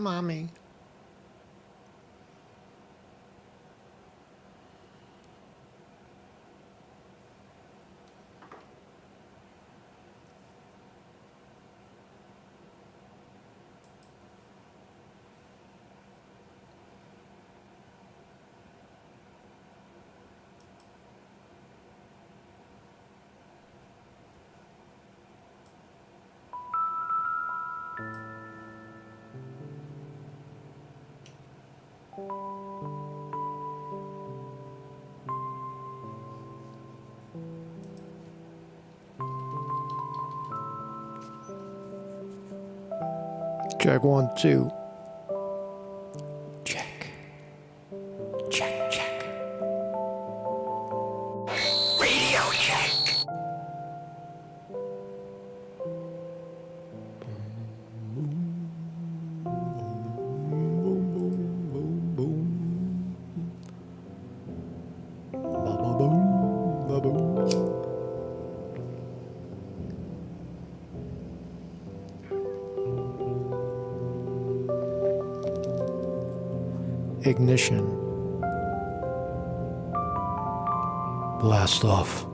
Mommy. Check 1, 2. Check. Check, check. Radio check. Ignition. Blast off.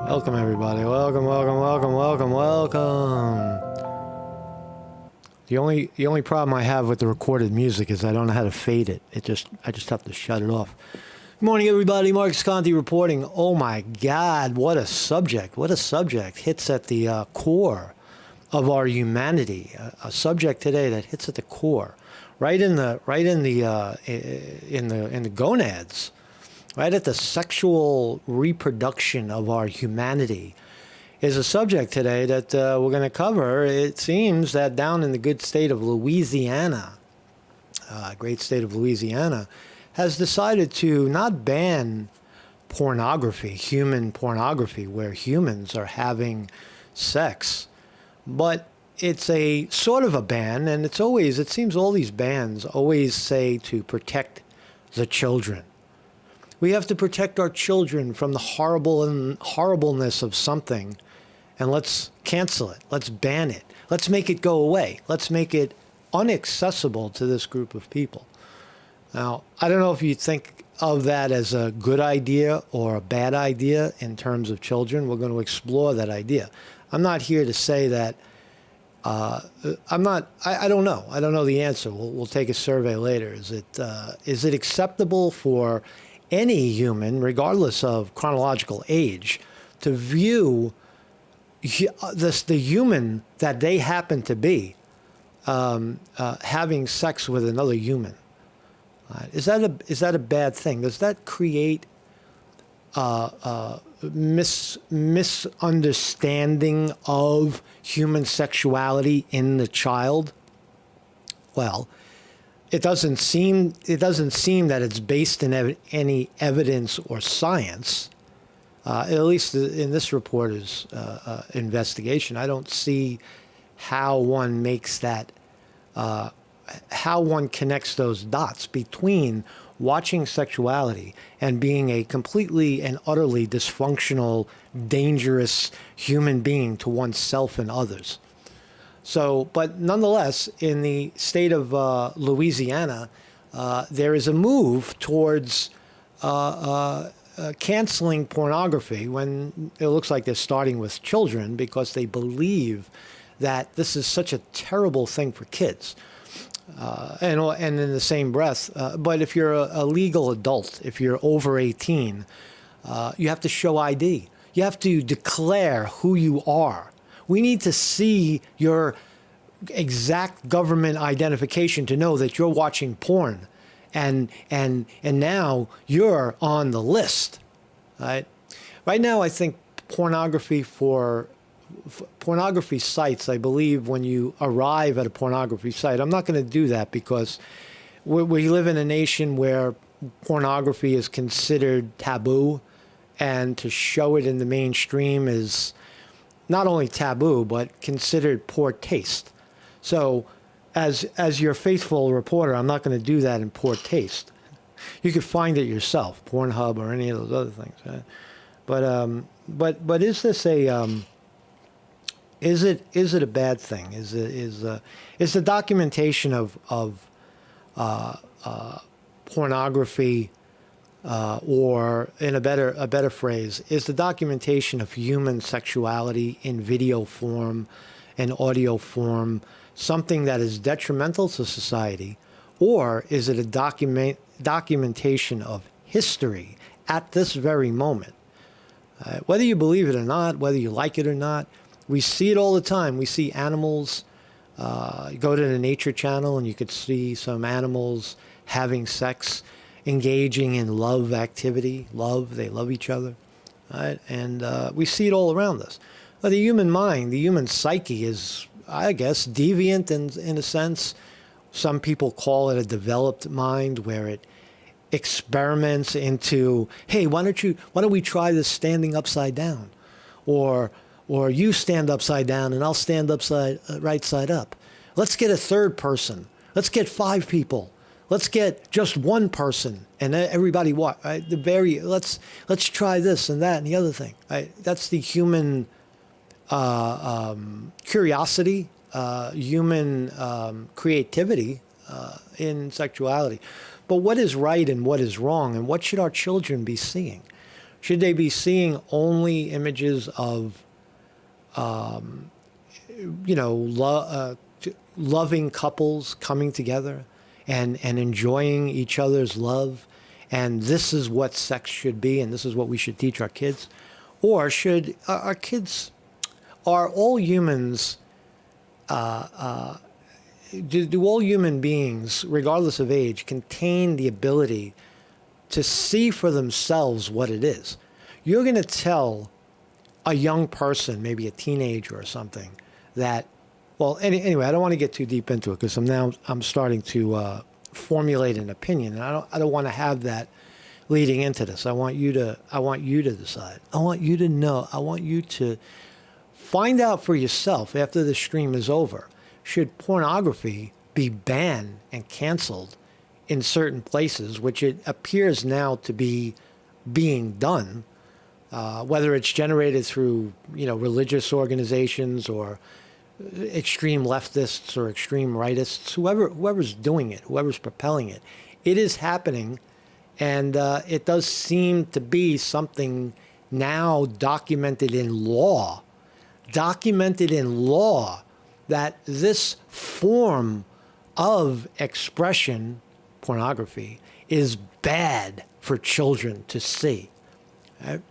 Welcome, everybody. Welcome, welcome, welcome, welcome, welcome. The only problem I have with the recorded music is I don't know how to fade it. I just have to shut it off. Good morning, everybody. Mark Sconti reporting. Oh my God, what a subject! What a subject hits at the core of our humanity. A subject today that hits at the core, right in the gonads, right at the sexual reproduction of our humanity, is a subject today that we're going to cover. It seems that down in the good state of Louisiana, great state of Louisiana, has decided to not ban pornography, human pornography, where humans are having sex, but it's a sort of a ban, and it seems all these bans always say to protect the children. We have to protect our children from the horribleness of something, and let's cancel it. Let's ban it. Let's make it go away. Let's make it inaccessible to this group of people. Now, I don't know if you think of that as a good idea or a bad idea in terms of children. We're going to explore that idea. I'm not here to say that. I don't know. I don't know the answer. We'll take a survey later. Is it acceptable for any human, regardless of chronological age, to view the human that they happen to be having sex with another human? Is that a bad thing? Does that create misunderstanding of human sexuality in the child? Well, it doesn't seem that it's based in any evidence or science. At least in this reporter's investigation, I don't see how one makes that, how one connects those dots between watching sexuality and being a completely and utterly dysfunctional, dangerous human being to oneself and others. So, but nonetheless, in the state of Louisiana, there is a move towards canceling pornography, when it looks like they're starting with children, because they believe that this is such a terrible thing for kids. And in the same breath, but if you're a legal adult, if you're over 18, you have to show ID. You have to declare who you are. We need to see your exact government identification to know that you're watching porn, and now you're on the list. Right now, I think pornography sites, I believe when you arrive at a pornography site, I'm not going to do that because we live in a nation where pornography is considered taboo, and to show it in the mainstream is not only taboo, but considered poor taste. So as your faithful reporter, I'm not going to do that in poor taste. You could find it yourself, Pornhub or any of those other things. Right? But is this a... Is it a bad thing? Is the documentation of pornography, or in a better phrase, is the documentation of human sexuality in video form and audio form something that is detrimental to society, or is it a documentation of history at this very moment? Whether you believe it or not, whether you like it or not, we see it all the time. We see animals. You go to the Nature Channel and you could see some animals having sex, engaging in love activity. They love each other. Right? And we see it all around us. But the human mind, the human psyche is, I guess, deviant in a sense. Some people call it a developed mind, where it experiments into, hey, why don't we try this standing upside down? Or you stand upside down and I'll stand right side up. Let's get a third person. Let's get 5 people. Let's get just one person and everybody what? Right? Let's try this and that and the other thing. Right? That's the human curiosity, human creativity in sexuality. But what is right and what is wrong, and what should our children be seeing? Should they be seeing only images of, loving couples coming together and enjoying each other's love, and this is what sex should be, and this is what we should teach our kids? Or should our kids, are all humans, do all human beings, regardless of age, contain the ability to see for themselves what it is? You're going to tell a young person, maybe a teenager or something, that, well, anyway, I don't want to get too deep into it, because I'm starting to formulate an opinion, and I don't want to have that leading into this. I want you to decide. I want you to know. I want you to find out for yourself after the stream is over. Should pornography be banned and canceled in certain places, which it appears now to be being done, whether it's generated through, religious organizations or extreme leftists or extreme rightists, whoever's doing it, whoever's propelling it, it is happening, and it does seem to be something now documented in law, that this form of expression, pornography, is bad for children to see. Right?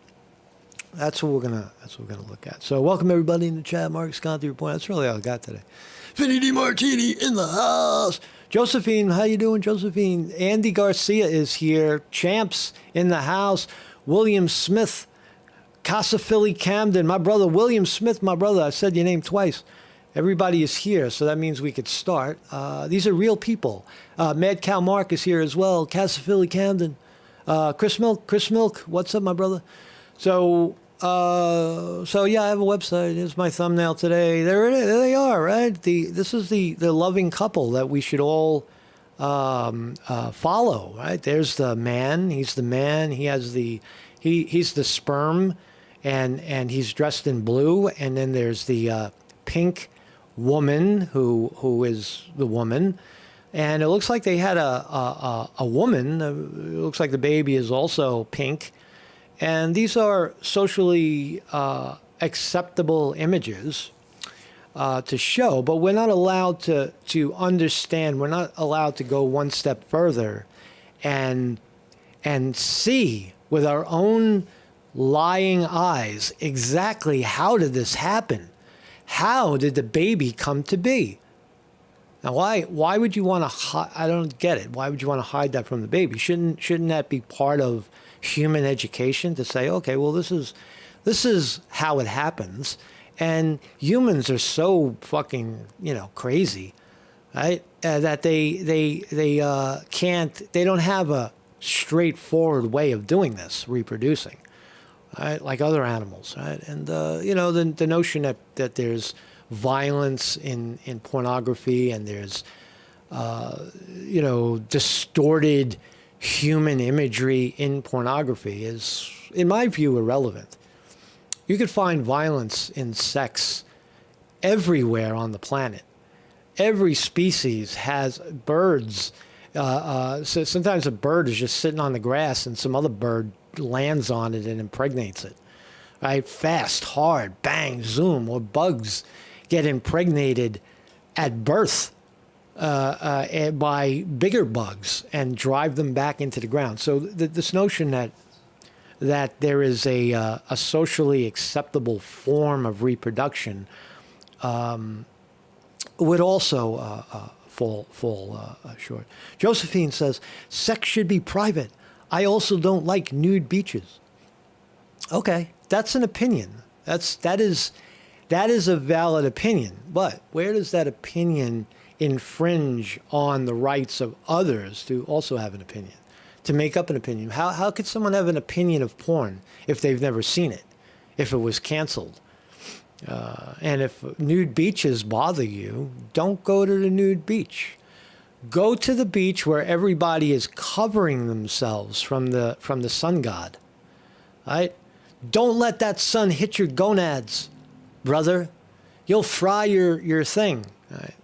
That's what we're gonna look at. So welcome everybody in the chat. Mark Sconti report. That's really all I got today. Vinny DiMartini in the house. Josephine, how you doing, Josephine? Andy Garcia is here. Champs in the house. William Smith, Casa Philly Camden. My brother William Smith. My brother. I said your name twice. Everybody is here, so that means we could start. These are real people. Mad Cow Mark is here as well. Casa Philly Camden. Chris Milk. What's up, my brother? So yeah, I have a website. Here's my thumbnail today. There they are, right? This is the loving couple that we should all follow, right? There's the man. He's the man. He's the sperm, and he's dressed in blue. And then there's the pink woman who is the woman. And it looks like they had a woman. It looks like the baby is also pink. And these are socially acceptable images to show, but we're not allowed to understand. We're not allowed to go one step further and see with our own lying eyes exactly how did this happen? How did the baby come to be? Now, why would you want to I don't get it. Why would you want to hide that from the baby? Shouldn't that be part of human education, to say, okay, well, this is how it happens? And humans are so fucking, crazy, right? That they don't have a straightforward way of doing this, reproducing, right? Like other animals, right? And, the notion that there's violence in pornography, and there's, distorted human imagery in pornography is, in my view, irrelevant. You could find violence in sex everywhere on the planet. Every species has birds. So sometimes a bird is just sitting on the grass and some other bird lands on it and impregnates it. Right? Fast, hard, bang, zoom. Or bugs get impregnated at birth by bigger bugs and drive them back into the ground. So this notion that there is a socially acceptable form of reproduction would also fall short. Josephine says, sex should be private. I also don't like nude beaches. Okay, that's an opinion. That is a valid opinion. But where does that opinion infringe on the rights of others to also have an opinion, to make up an opinion? How could someone have an opinion of porn if they've never seen it, if it was canceled? And if nude beaches bother you, don't go to the nude beach. Go to the beach where everybody is covering themselves from the sun god. Right? Don't let that sun hit your gonads, brother. You'll fry your thing. Right?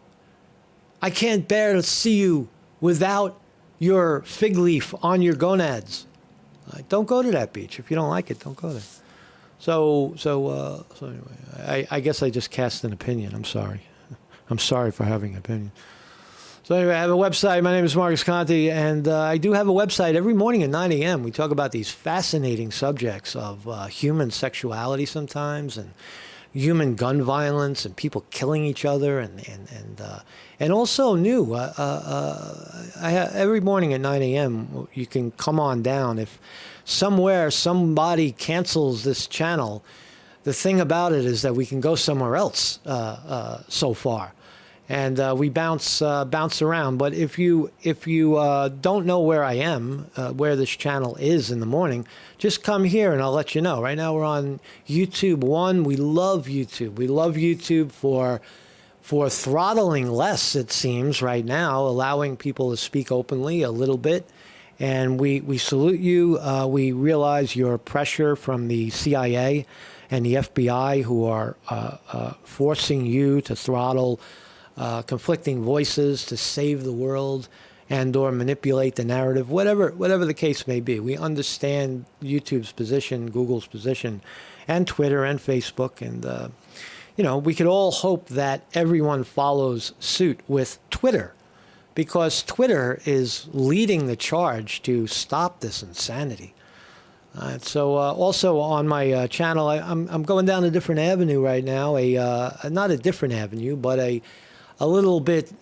I can't bear to see you without your fig leaf on your gonads. Right? Don't go to that beach. If you don't like it, don't go there. So anyway, I guess I just cast an opinion. I'm sorry. I'm sorry for having an opinion. So anyway, I have a website. My name is Marcus Conte, and I do have a website every morning at 9 a.m. We talk about these fascinating subjects of human sexuality sometimes, and human gun violence, and people killing each other, and also new. Every morning at 9 a.m. you can come on down. If somewhere somebody cancels this channel, the thing about it is that we can go somewhere else so far. And we bounce around. But if you don't know where I am, where this channel is in the morning, just come here and I'll let you know. Right now we're on YouTube 1. We love YouTube. We love YouTube for throttling less, it seems, right now, allowing people to speak openly a little bit. And we salute you. We realize your pressure from the CIA and the FBI, who are forcing you to throttle conflicting voices to save the world and or manipulate the narrative, whatever the case may be. We understand YouTube's position, Google's position, and Twitter and Facebook. And, we could all hope that everyone follows suit with Twitter, because Twitter is leading the charge to stop this insanity. So also on my channel, I'm going down a different avenue right now, not a different avenue, but a little bit,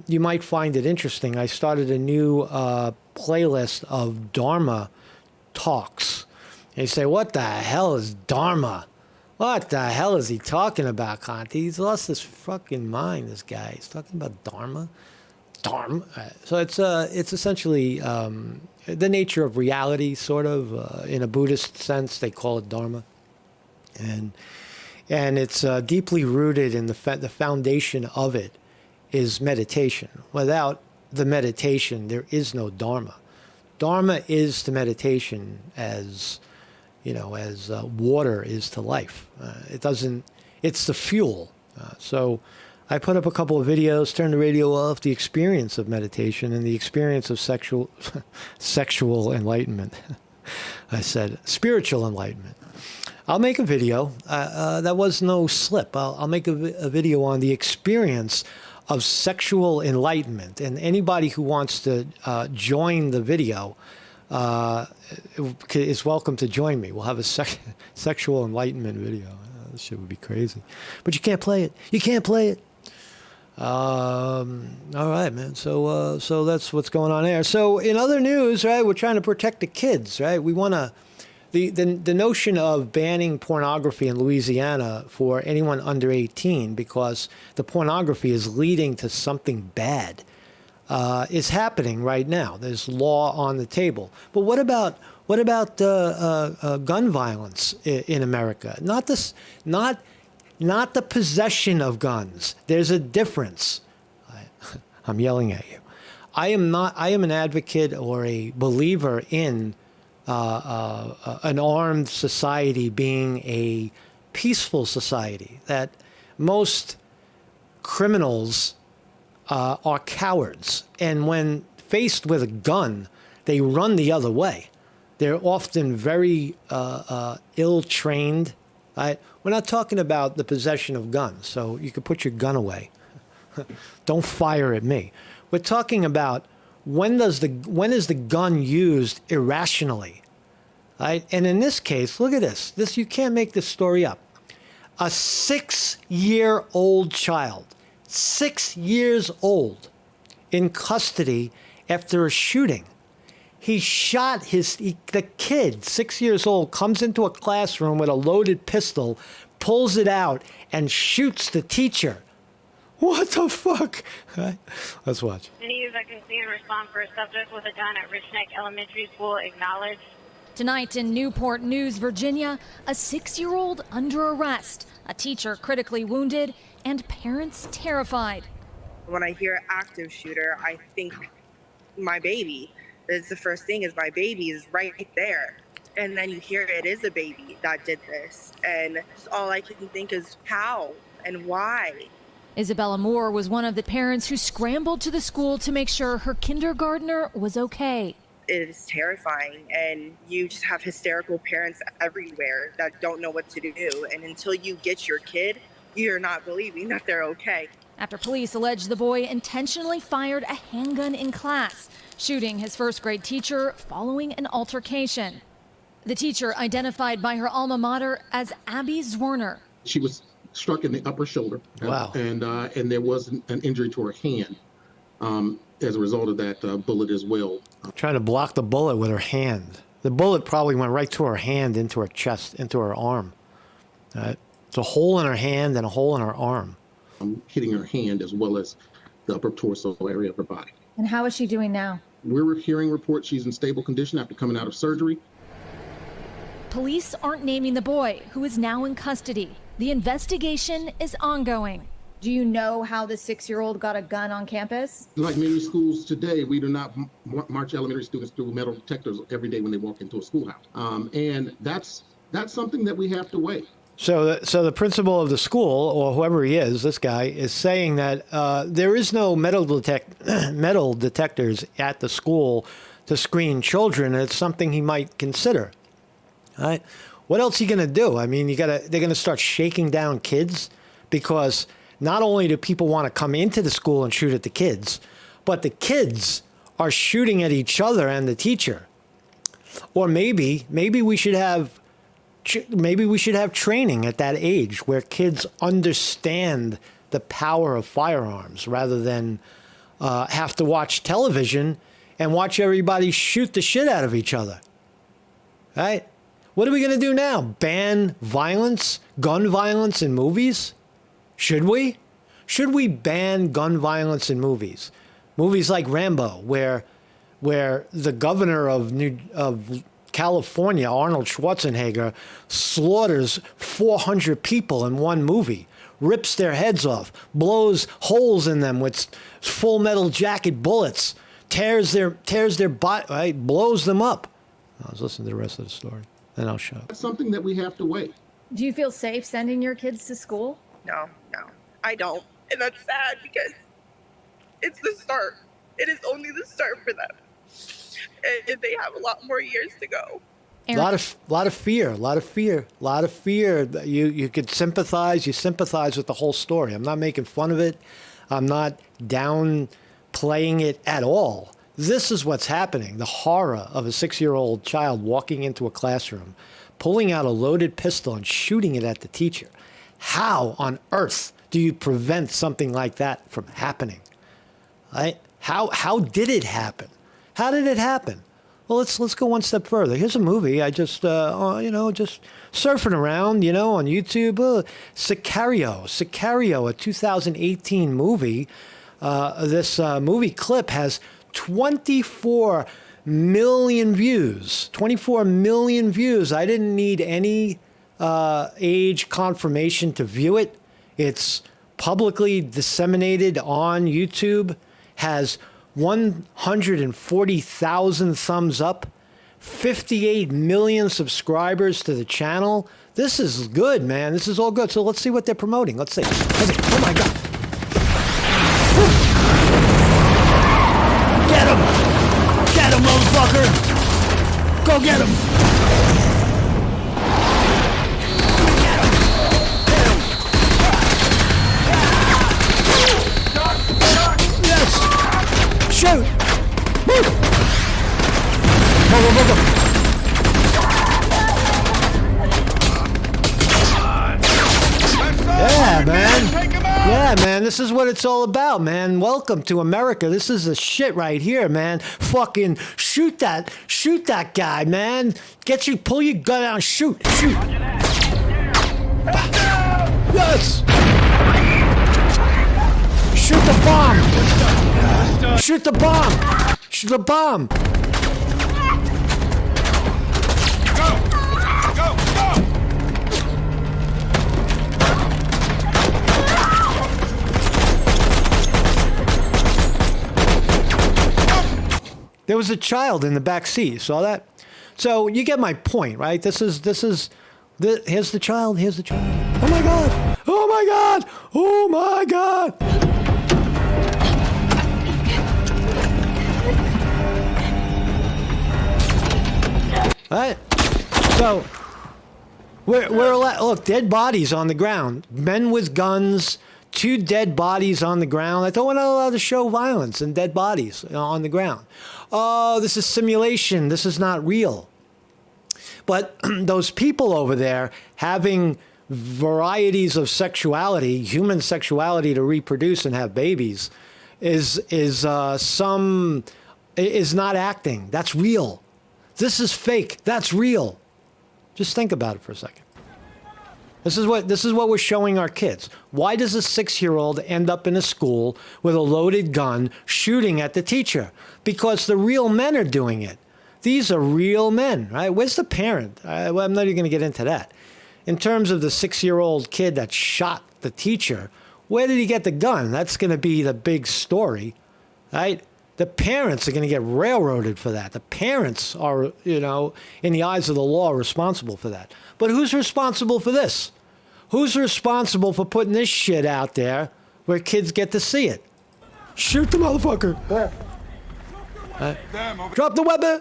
you might find it interesting. I started a new playlist of Dharma talks. And you say, what the hell is Dharma? What the hell is he talking about, Conte? He's lost his fucking mind, this guy. He's talking about Dharma. So it's essentially the nature of reality, sort of. In a Buddhist sense, they call it Dharma. And it's deeply rooted in the foundation of it is meditation. Without the meditation, there is no Dharma. Dharma is to meditation as water is to life. It's the fuel. So I put up a couple of videos, turn the radio off, the experience of meditation and the experience of sexual enlightenment. I said spiritual enlightenment. I'll make a video. That was no slip. I'll make a video on the experience of sexual enlightenment. And anybody who wants to join the video is welcome to join me. We'll have a sexual enlightenment video. This shit would be crazy. But you can't play it. You can't play it. All right, man. So that's what's going on there. So in other news, right, we're trying to protect the kids, right? We want to... The notion of banning pornography in Louisiana for anyone under 18, because the pornography is leading to something bad, is happening right now. There's law on the table. But what about gun violence in America? Not the possession of guns. There's a difference. I'm yelling at you. I am an advocate or a believer in an armed society being a peaceful society, that most criminals are cowards. And when faced with a gun, they run the other way. They're often very ill-trained. Right? We're not talking about the possession of guns, so you can put your gun away. Don't fire at me. We're talking about when is the gun used irrationally? Right? And in this case, look at this. You can't make this story up. A 6-year-old child, 6 years old, in custody after a shooting. He shot the kid, 6 years old, comes into a classroom with a loaded pistol, pulls it out, and shoots the teacher. What the fuck? Let's watch. News I can see and respond for a subject with a gun at Rich Neck Elementary School acknowledged. Tonight in Newport News, Virginia, a 6-year-old under arrest, a teacher critically wounded, and parents terrified. When I hear active shooter, I think my baby. It's the first thing is my baby is right there. And then you hear it is a baby that did this. And all I can think is how and why. Isabella Moore was one of the parents who scrambled to the school to make sure her kindergartner was okay. It is terrifying, and you just have hysterical parents everywhere that don't know what to do. And until you get your kid, you're not believing that they're okay. After police allege the boy intentionally fired a handgun in class, shooting his first-grade teacher following an altercation. The teacher, identified by her alma mater as Abby Zwerner. She was struck in the upper shoulder. Wow. And there was an injury to her hand as a result of that bullet as well. Trying to block the bullet with her hand. The bullet probably went right to her hand, into her chest, into her arm. It's a hole in her hand and a hole in her arm. Hitting her hand as well as the upper torso area of her body. And how is she doing now? We're hearing reports she's in stable condition after coming out of surgery. Police aren't naming the boy, who is now in custody. The investigation is ongoing. Do you know how the 6-year-old got a gun on campus? Like many schools today, we do not march elementary students through metal detectors every day when they walk into a schoolhouse. And that's something that we have to weigh. So the principal of the school, or whoever he is, this guy, is saying that there is no metal detectors at the school to screen children. And it's something he might consider. Right? What else are you going to do? I mean, they're going to start shaking down kids, because not only do people want to come into the school and shoot at the kids, but the kids are shooting at each other and the teacher. Or maybe we should have training at that age where kids understand the power of firearms, rather than have to watch television and watch everybody shoot the shit out of each other. Right? What are we going to do now? Ban violence, gun violence in movies? Should we? Should we ban gun violence in movies? Movies like Rambo, where the governor of California, Arnold Schwarzenegger, slaughters 400 people in one movie, rips their heads off, blows holes in them with full metal jacket bullets, tears their body, right, blows them up. Let's listen to the rest of the story, then I'll shut up. That's something that we have to weigh. Do you feel safe sending your kids to school? No, I don't. And that's sad, because it's the start. It is only the start for them. And they have a lot more years to go. A lot of fear. You could sympathize. You sympathize with the whole story. I'm not making fun of it. I'm not downplaying it at all. This is what's happening. The horror of a 6-year-old child walking into a classroom, pulling out a loaded pistol and shooting it at the teacher. How on earth do you prevent something like that from happening? Right? How did it happen? How did it happen? Well, let's go one step further. Here's a movie I just just surfing around, on YouTube. Sicario, a 2018 movie. This movie clip has 24 million views. 24 million views. I didn't need any age confirmation to view it. It's publicly disseminated on YouTube. Has 140,000 thumbs up, 58 million subscribers to the channel. This is good, man. This is all good. So let's see what they're promoting. Let's see. Oh my God. Get him! Get him, motherfucker! Go get him! Yes! Shoot! Move! Go! Yeah, man. Yeah, man. This is what it's all about, man. Welcome to America. This is the shit right here, man. Fucking shoot that guy, man. Pull your gun out and shoot. Yes. Shoot the bomb. Shoot the bomb. Shoot the bomb. There was a child in the back seat. You saw that? So you get my point, right? Here's the child. Here's the child. Oh my God. Oh my God. Oh my God. All right. So look, dead bodies on the ground. Men with guns. 2 dead bodies on the ground. I thought we're not allowed to show violence and dead bodies on the ground. Oh, this is simulation. This is not real. But those people over there having varieties of sexuality, human sexuality to reproduce and have babies, is not acting. That's real. This is fake. That's real. Just think about it for a second. This is what we're showing our kids. Why does a 6-year-old end up in a school with a loaded gun shooting at the teacher? Because the real men are doing it. These are real men, right? Where's the parent? Well, I'm not even going to get into that. In terms of the 6-year-old kid that shot the teacher, where did he get the gun? That's going to be the big story, right? The parents are going to get railroaded for that. The parents are, in the eyes of the law, responsible for that. But who's responsible for this? Who's responsible for putting this shit out there where kids get to see it? Shoot the motherfucker. Drop the weapon.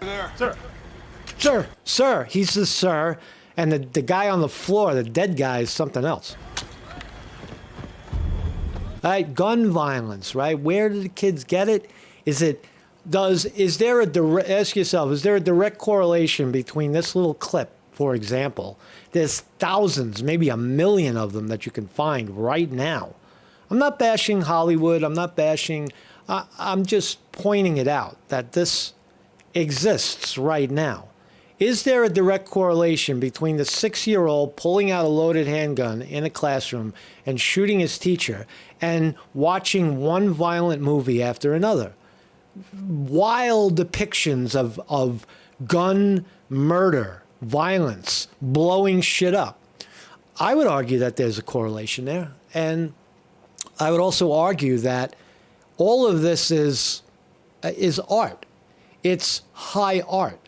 Sir. He's the sir. And the guy on the floor, the dead guy, is something else. All right, gun violence, right? Where do the kids get it? Ask yourself, is there a direct correlation between this little clip, for example? There's thousands, maybe 1 million of them that you can find right now. I'm not bashing Hollywood. I'm just pointing it out that this exists right now. Is there a direct correlation between the 6-year-old pulling out a loaded handgun in a classroom and shooting his teacher and watching one violent movie after another? Wild depictions of gun murder, violence, blowing shit up. I would argue that there's a correlation there. And I would also argue that all of this is art. It's high art,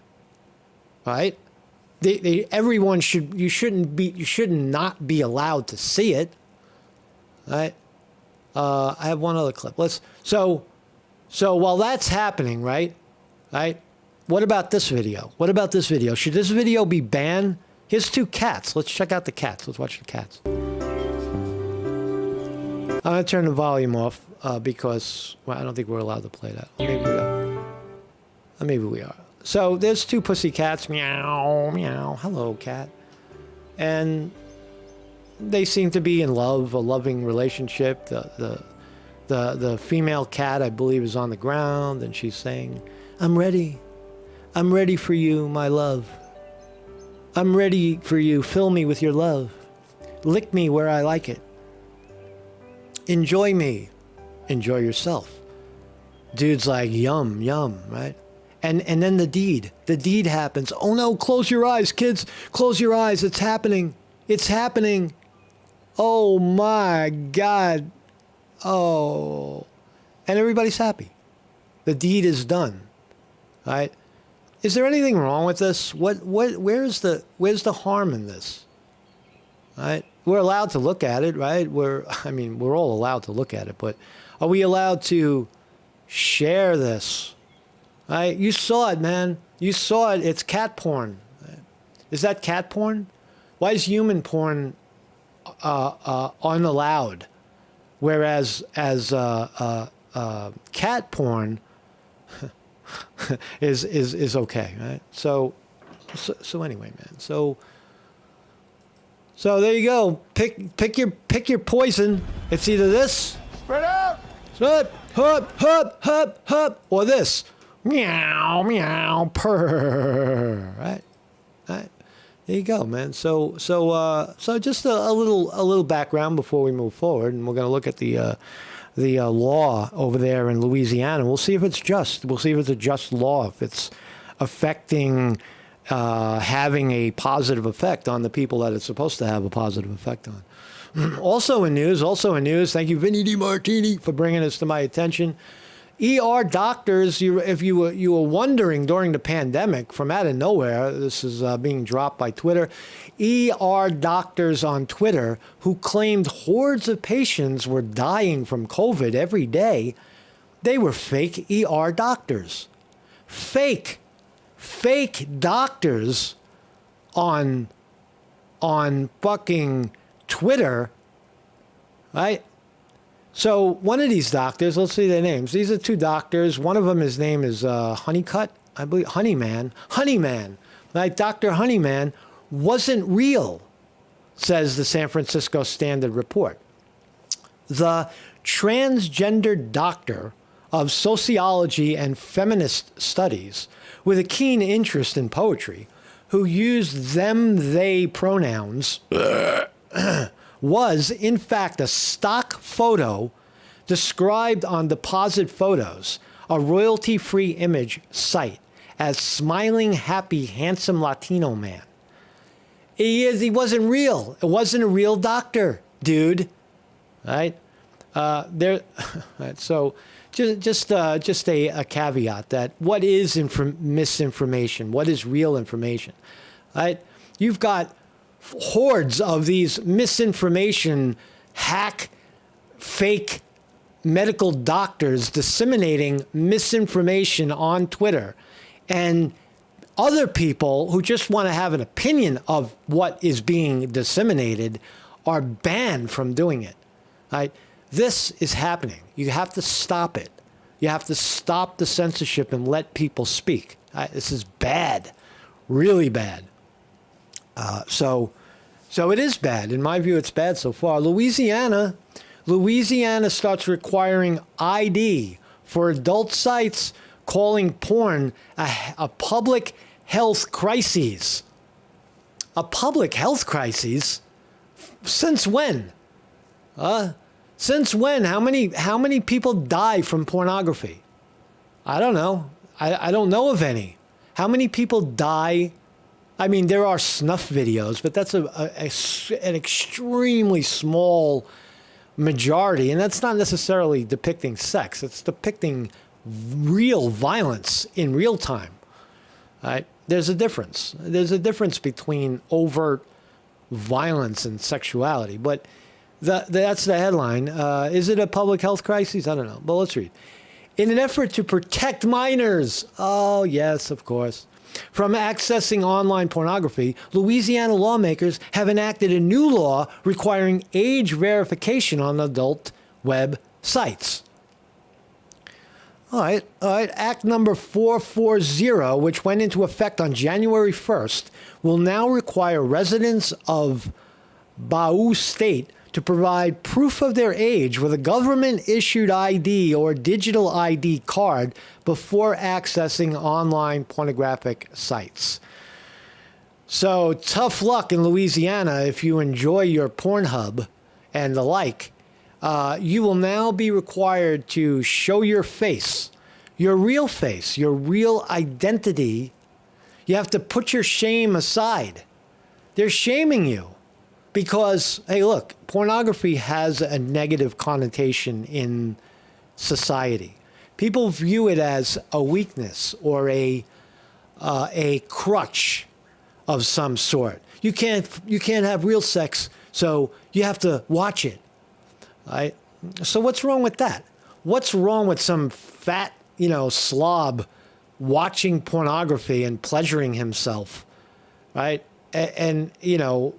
right? You should not be allowed to see it, right? I have one other clip. So while that's happening, right? What about this video? Should this video be banned? Here's 2 cats. Let's check out the cats. Let's watch the cats. I'm going to turn the volume off because I don't think we're allowed to play that. Maybe we are. Maybe we are. So there's 2 pussy cats. Meow, meow. Hello, cat. And they seem to be in love, a loving relationship. The female cat, I believe, is on the ground, and she's saying, I'm ready. I'm ready for you, my love. I'm ready for you. Fill me with your love. Lick me where I like it. Enjoy me. Enjoy yourself. Dude's like, yum, yum, right? And then the deed happens. Oh no, close your eyes, kids. Close your eyes. It's happening. It's happening. Oh my God. Oh. And everybody's happy. The deed is done. Right? Is there anything wrong with this? Where's the harm in this? right? We're allowed to look at it, right? We're all allowed to look at it, but are we allowed to share this? Right? You saw it, man. You saw it. It's cat porn. Is that cat porn? Why is human porn unallowed, whereas cat porn is okay, right? So anyway, man. So there you go. Pick your poison. It's either this, spread out, hup, or this, meow meow purr. Right. There you go, man. So just a little background before we move forward, and we're going to look at the law over there in Louisiana. We'll see if it's just. We'll see if it's a just law, if it's affecting, having a positive effect on the people that it's supposed to have a positive effect on. Also in news, thank you, Vinny DiMartini, for bringing this to my attention. ER doctors, if you were wondering during the pandemic, from out of nowhere, this is being dropped by Twitter, ER doctors on Twitter who claimed hordes of patients were dying from COVID every day, they were fake ER doctors. Fake doctors on fucking Twitter, right? So one of these doctors, let's see their names. These are two doctors. One of them, his name is Honeycutt, I believe, Honeyman, like Dr. Honeyman wasn't real, says the San Francisco Standard Report. The transgender doctor of sociology and feminist studies with a keen interest in poetry, who used them, they pronouns, was, in fact, a stock photo described on Deposit Photos, a royalty-free image site, as smiling, happy, handsome Latino man. He wasn't real. It wasn't a real doctor, dude. Right? So just a caveat that what is misinformation? What is real information? Right? You've got hordes of these misinformation, fake medical doctors disseminating misinformation on Twitter, and other people who just want to have an opinion of what is being disseminated are banned from doing it. Right? This is happening. You have to stop it. You have to stop the censorship and let people speak. Right? This is bad, really bad. So it is bad. In my view, it's bad so far. Louisiana starts requiring ID for adult sites, calling porn a public health crisis. A public health crisis? Since when? Since when? How many people die from pornography? I don't know. I don't know of any. How many people die? I mean, there are snuff videos, but that's an extremely small majority, and that's not necessarily depicting sex. It's depicting real violence in real time. Right? There's a difference. There's a difference between overt violence and sexuality. But that's the headline. Is it a public health crisis? I don't know. But let's read. In an effort to protect minors. Oh, yes, of course. From accessing online pornography, Louisiana lawmakers have enacted a new law requiring age verification on adult web sites. All right. Act number 440, which went into effect on January 1st, will now require residents of Bau State to provide proof of their age with a government-issued ID or digital ID card before accessing online pornographic sites. So tough luck in Louisiana if you enjoy your Pornhub and the like. You will now be required to show your face, your real identity. You have to put your shame aside. They're shaming you. Because, hey, look, pornography has a negative connotation in society. People view it as a weakness or a crutch of some sort. You can't have real sex So you have to watch it. Right? So what's wrong with that? What's wrong with some fat, slob watching pornography and pleasuring himself, right? And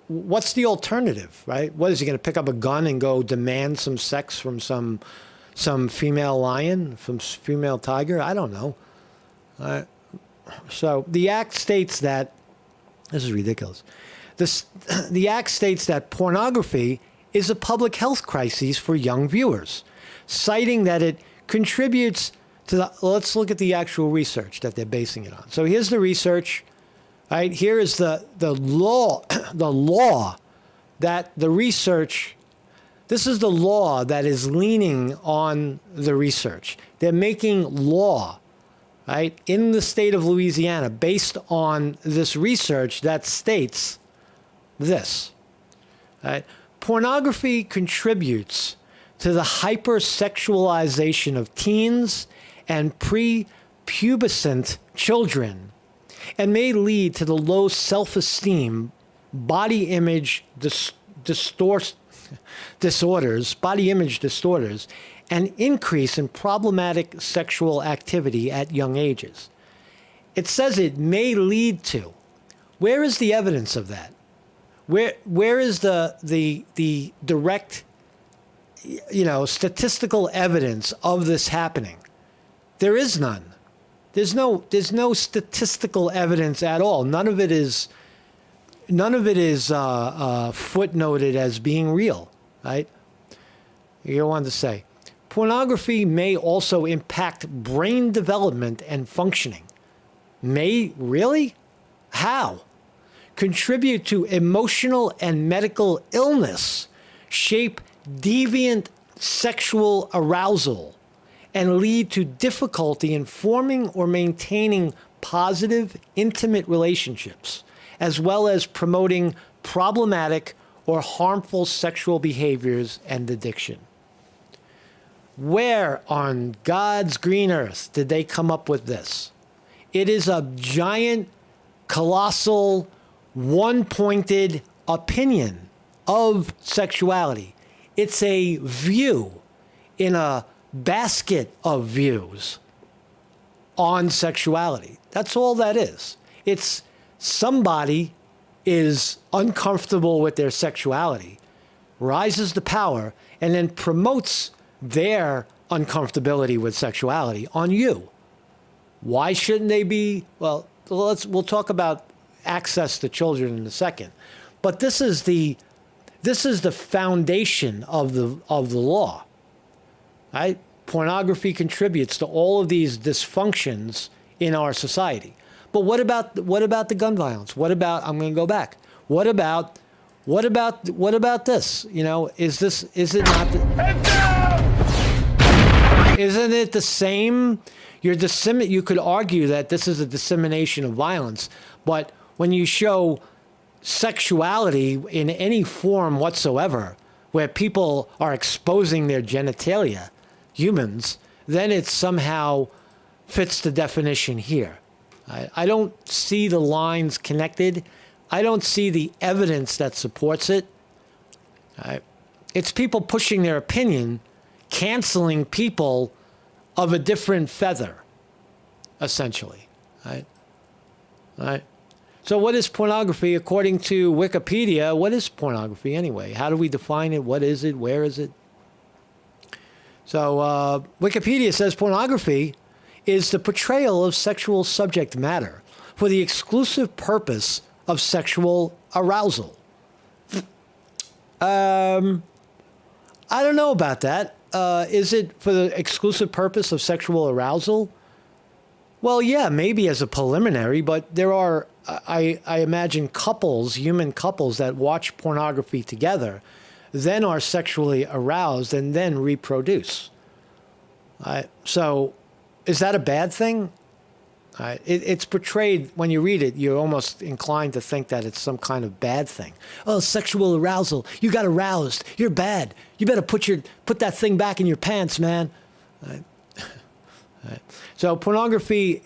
what's the alternative, right? What is he going to pick up a gun and go demand some sex from some female lion, from female tiger? I don't know. So the act states that this is ridiculous. The act states that pornography is a public health crisis for young viewers, citing that it contributes to the. Let's look at the actual research that they're basing it on. So here's the research. Right, here is the law, the law that the research, this is the law that is leaning on the research. They're making law, right, in the state of Louisiana based on this research that states this, right? Pornography contributes to the hypersexualization of teens and prepubescent children, and may lead to the low self-esteem, body image disorders, and increase in problematic sexual activity at young ages. It says it may lead to. Where is the evidence of that? Where is the direct, statistical evidence of this happening? There is none. There's no statistical evidence at all. None of it is footnoted as being real, right? You go on to say, pornography may also impact brain development and functioning. May really? How? Contribute to emotional and medical illness, shape deviant sexual arousal, and lead to difficulty in forming or maintaining positive, intimate relationships, as well as promoting problematic or harmful sexual behaviors and addiction. Where on God's green earth did they come up with this? It is a giant, colossal, one-pointed opinion of sexuality. It's a view in a basket of views on sexuality. That's all that is. It's somebody is uncomfortable with their sexuality, rises to power, and then promotes their uncomfortability with sexuality on you. Why shouldn't they be? Well, we'll talk about access to children in a second. But this is the foundation of the law. Right? Pornography contributes to all of these dysfunctions in our society. But what about the gun violence? What about, I'm going to go back. What about this? Isn't it the same? You could argue that this is a dissemination of violence, but when you show sexuality in any form whatsoever, where people are exposing their genitalia, humans, then it somehow fits the definition here. I don't see the lines connected. I don't see the evidence that supports it. It's people pushing their opinion, canceling people of a different feather, essentially. Right? So what is pornography? According to Wikipedia, what is pornography anyway? How do we define it? What is it? Where is it? So Wikipedia says pornography is the portrayal of sexual subject matter for the exclusive purpose of sexual arousal. I don't know about that. Is it for the exclusive purpose of sexual arousal? Well, yeah, maybe as a preliminary, but there are, I imagine, human couples that watch pornography together, then are sexually aroused and then reproduce. So is that a bad thing? It's portrayed, when you read it, you're almost inclined to think that it's some kind of bad thing. Oh, sexual arousal. You got aroused. You're bad. You better put that thing back in your pants, man. So pornography,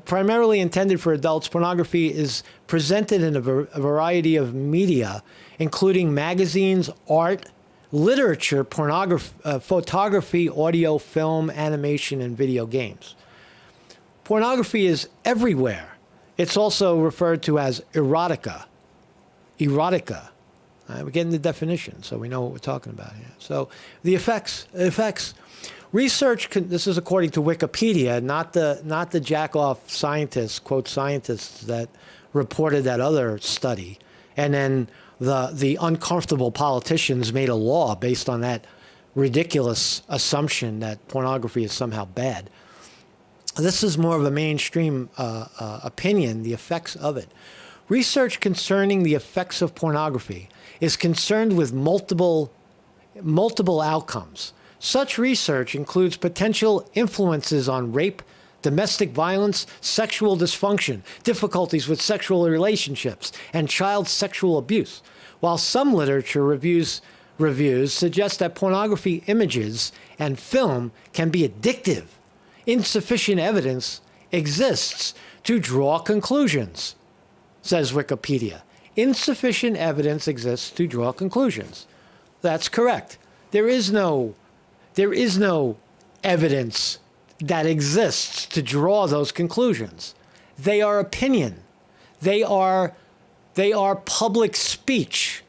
primarily intended for adults, pornography is presented in a variety of media, including magazines, art, literature, pornography, photography, audio, film, animation, and video games. Pornography is everywhere. It's also referred to as erotica. Erotica. We're getting the definition, so we know what we're talking about here. So the effects. Research, this is according to Wikipedia, not the jack-off scientists, quote scientists, that reported that other study. And then the uncomfortable politicians made a law based on that ridiculous assumption that pornography is somehow bad. This is more of a mainstream opinion, the effects of it. Research concerning the effects of pornography is concerned with multiple outcomes. Such research includes potential influences on rape, domestic violence, sexual dysfunction, difficulties with sexual relationships, and child sexual abuse. While some literature reviews suggest that pornography images and film can be addictive, insufficient evidence exists to draw conclusions, says Wikipedia. Insufficient evidence exists to draw conclusions. That's correct. There is no evidence that exists to draw those conclusions. They are opinion. They are public speech.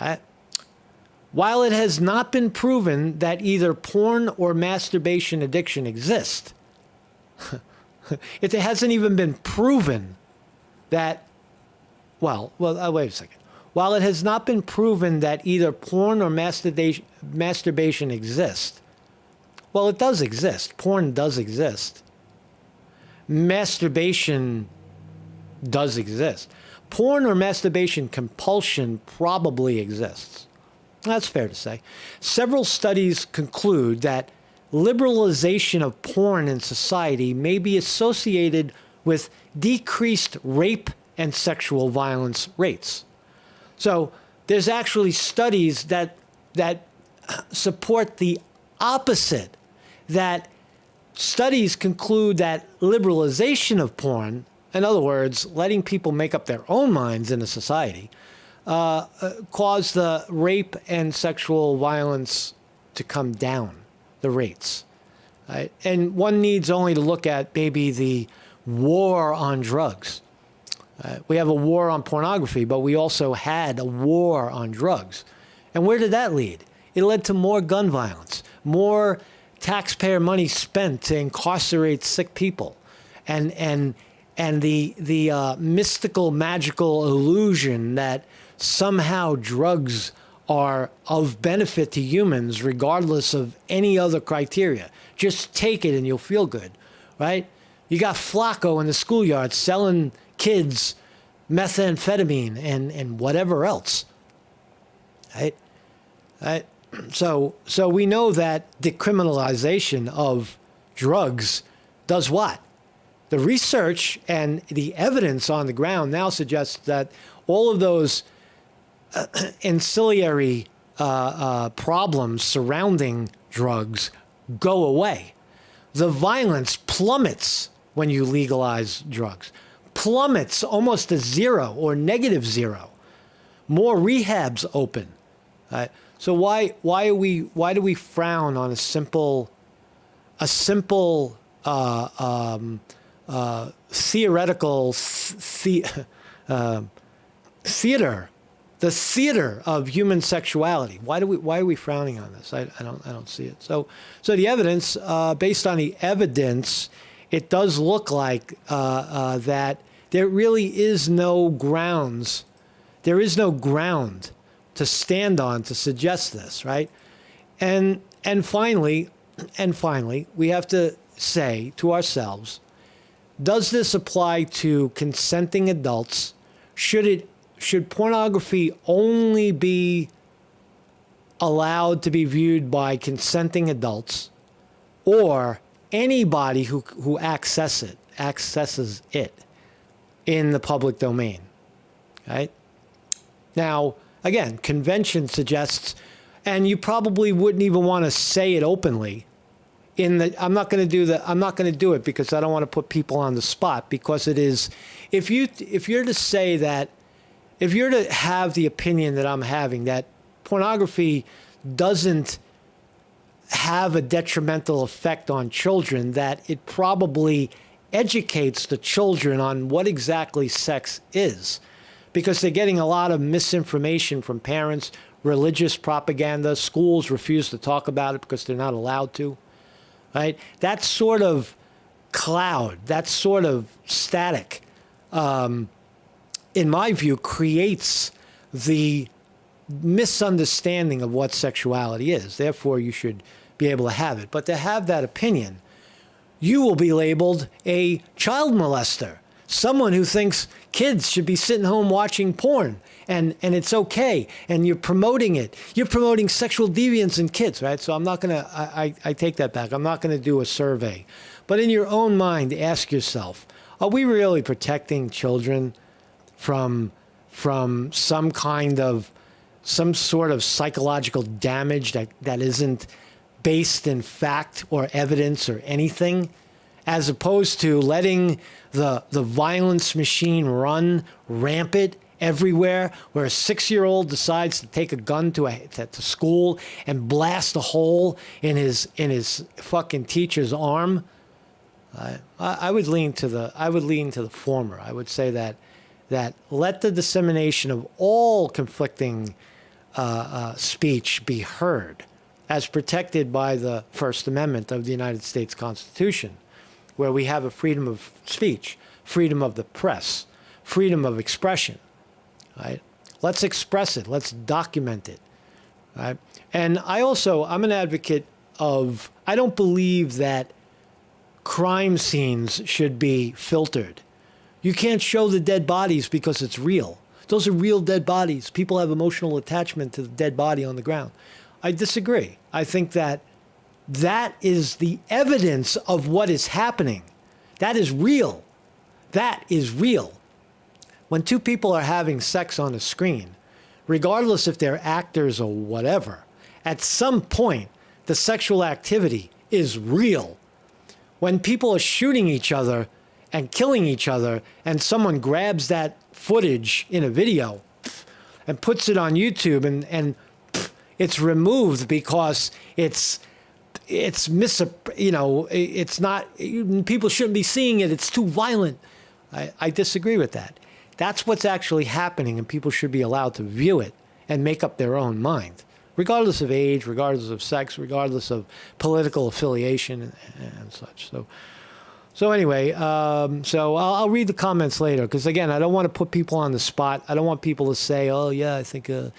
Right? While it has not been proven that either porn or masturbation addiction exist, it hasn't even been proven that, wait a second. While it has not been proven that either porn or masturbation exist, well, it does exist. Porn does exist. Masturbation does exist. Porn or masturbation compulsion probably exists. That's fair to say. Several studies conclude that liberalization of porn in society may be associated with decreased rape and sexual violence rates. So there's actually studies that support the opposite, that studies conclude that liberalization of porn, in other words, letting people make up their own minds in a society, cause the rape and sexual violence to come down, the rates. Right? And one needs only to look at maybe the war on drugs. We have a war on pornography, but we also had a war on drugs. And where did that lead? It led to more gun violence, more taxpayer money spent to incarcerate sick people, and the mystical, magical illusion that somehow drugs are of benefit to humans regardless of any other criteria. Just take it and you'll feel good, right? You got Flacco in the schoolyard selling kids methamphetamine and whatever else, right? So we know that decriminalization of drugs does what? The research and the evidence on the ground now suggests that all of those ancillary problems surrounding drugs go away. The violence plummets when you legalize drugs. Plummets almost to zero or negative zero. More rehabs open. So why do we frown on a simple theoretical theater, the theater of human sexuality? Why are we frowning on this? I don't see it. So the evidence, based on the evidence, it does look like that there really is no grounds. There is no ground to stand on to suggest this, right? And finally, we have to say to ourselves, does this apply to consenting adults? Should pornography only be allowed to be viewed by consenting adults, or anybody who accesses it in the public domain? Right? Now, again, convention suggests, and you probably wouldn't even want to say it openly. I'm not going to do it because I don't want to put people on the spot, because it is, if you're to say that if you're to have the opinion that I'm having, that pornography doesn't have a detrimental effect on children, that it probably educates the children on what exactly sex is, because they're getting a lot of misinformation from parents, religious propaganda. Schools refuse to talk about it because they're not allowed to, right? That sort of cloud, that sort of static, in my view, creates the misunderstanding of what sexuality is. Therefore, you should be able to have it. But to have that opinion, you will be labeled a child molester, someone who thinks kids should be sitting home watching porn and it's okay, and you're promoting it. You're promoting sexual deviance in kids, right? So I'm not going to, I take that back. I'm not going to do a survey. But in your own mind, ask yourself, are we really protecting children from some sort of psychological damage that isn't based in fact or evidence or anything, as opposed to letting the violence machine run rampant everywhere, where a 6-year-old decides to take a gun to school and blast a hole in his fucking teacher's arm? I would lean to the former. I would say that let the dissemination of all conflicting speech be heard, as protected by the First Amendment of the United States Constitution, where we have a freedom of speech, freedom of the press, freedom of expression. Right? Let's express it. Let's document it. Right? And I'm an advocate of, I don't believe that crime scenes should be filtered. You can't show the dead bodies because it's real. Those are real dead bodies. People have emotional attachment to the dead body on the ground. I disagree. I think that is the evidence of what is happening. That is real. That is real. When two people are having sex on a screen, regardless if they're actors or whatever, at some point, the sexual activity is real. When people are shooting each other and killing each other, and someone grabs that footage in a video and puts it on YouTube, and it's removed because it's not, people shouldn't be seeing it, it's too violent. I disagree with that. That's what's actually happening, and people should be allowed to view it and make up their own mind, regardless of age, regardless of sex, regardless of political affiliation and such. So anyway, so I'll read the comments later, because again, I don't want to put people on the spot. I don't want people to say, "Oh yeah, I think I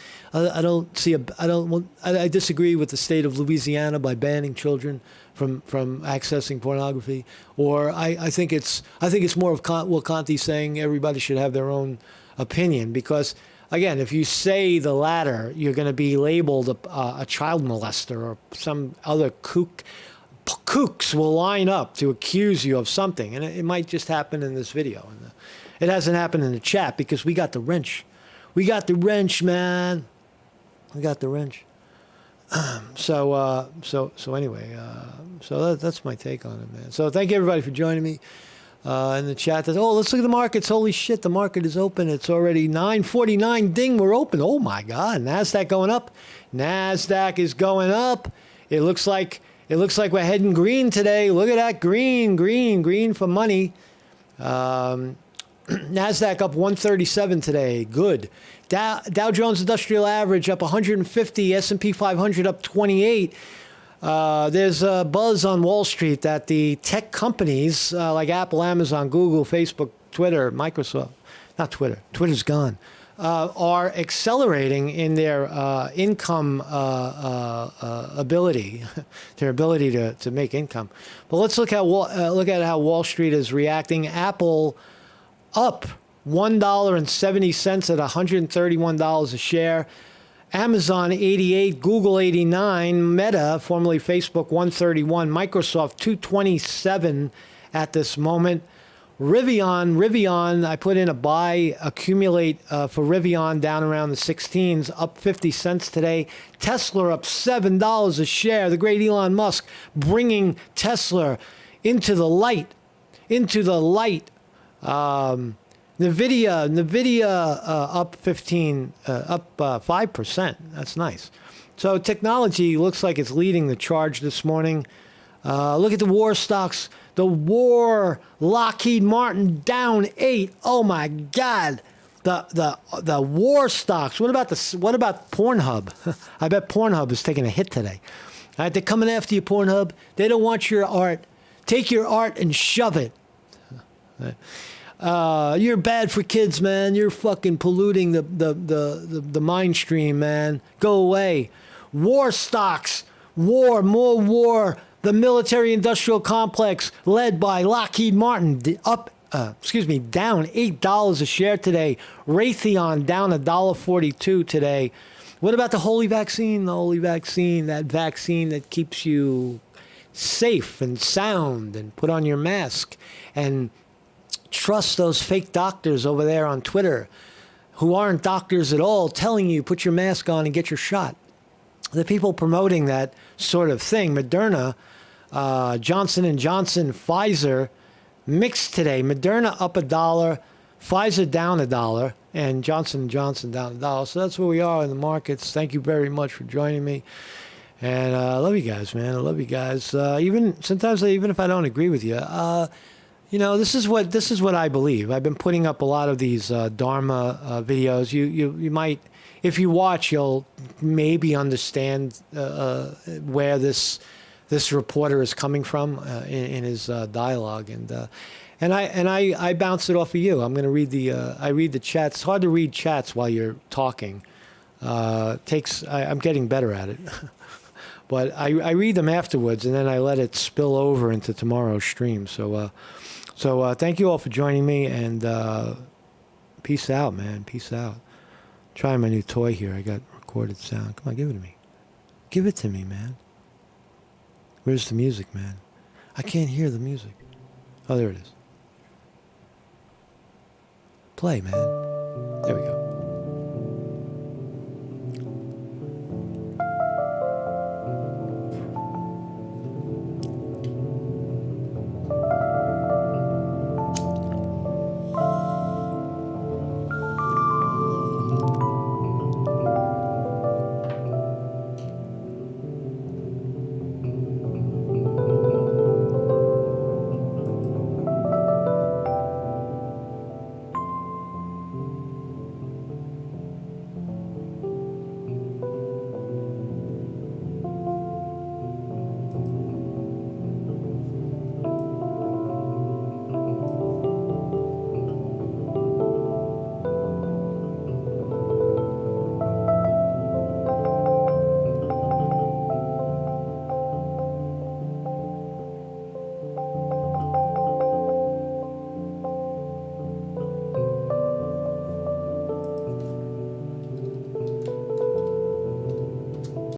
disagree with the state of Louisiana by banning children from accessing pornography," or I think it's more of Will Conte saying everybody should have their own opinion, because again, if you say the latter, you're going to be labeled a child molester or some other kook. Kooks will line up to accuse you of something, and it might just happen in this video. And it hasn't happened in the chat because we got the wrench. We got the wrench, man. We got the wrench. So anyway, that's my take on it, man. So thank you everybody for joining me in the chat. Let's look at the markets. Holy shit, the market is open. It's already 9:49. Ding, we're open. Oh my God, Nasdaq going up. Nasdaq is going up. It looks like we're heading green today. Look at that, green for money. Nasdaq up 137 today. Good. Dow Jones Industrial Average up 150. S&P 500 up 28. There's a buzz on Wall Street that the tech companies like Apple, Amazon, Google, Facebook, Twitter, Microsoft, not Twitter. Twitter's gone. Are accelerating in their income ability, their ability to make income. But let's look at how Wall Street is reacting. Apple up $1.70 at $131 a share. Amazon 88, Google 89, Meta, formerly Facebook 131, Microsoft 227 at this moment. Rivian, I put in a buy, accumulate for Rivian down around the 16s, up 50 cents today. Tesla up $7 a share. The great Elon Musk bringing Tesla into the light. Nvidia up 5%. That's nice. So technology looks like it's leading the charge this morning. Look at the war stocks. The war, Lockheed Martin down 8. Oh my God. The war stocks. What about Pornhub? I bet Pornhub is taking a hit today. All right, they're coming after you, Pornhub. They don't want your art. Take your art and shove it. You're bad for kids, man. You're fucking polluting the mind stream, man. Go away. War stocks. War, more war. The military-industrial complex led by Lockheed Martin down $8 a share today. Raytheon down $1.42 today. What about the holy vaccine? The holy vaccine, that vaccine that keeps you safe and sound, and put on your mask and trust those fake doctors over there on Twitter who aren't doctors at all telling you put your mask on and get your shot. The people promoting that sort of thing, Moderna, Johnson & Johnson, Pfizer, mixed today. Moderna up $1, Pfizer down $1, and Johnson & Johnson down $1. So that's where we are in the markets. Thank you very much for joining me. And I love you guys, man. I love you guys. Even if I don't agree with you, this is what I believe. I've been putting up a lot of these Dharma videos. You might, if you watch, you'll maybe understand where this reporter is coming from in his dialogue, and I bounce it off of you. I'm going to read I read the chats. It's hard to read chats while you're talking. I'm getting better at it. But I read them afterwards, and then I let it spill over into tomorrow's stream. So thank you all for joining me, and peace out, man. Peace out. Trying my new toy here. I got recorded sound. Come on, give it to me. Give it to me, man. Where's the music, man? I can't hear the music. Oh, there it is. Play, man. There we go.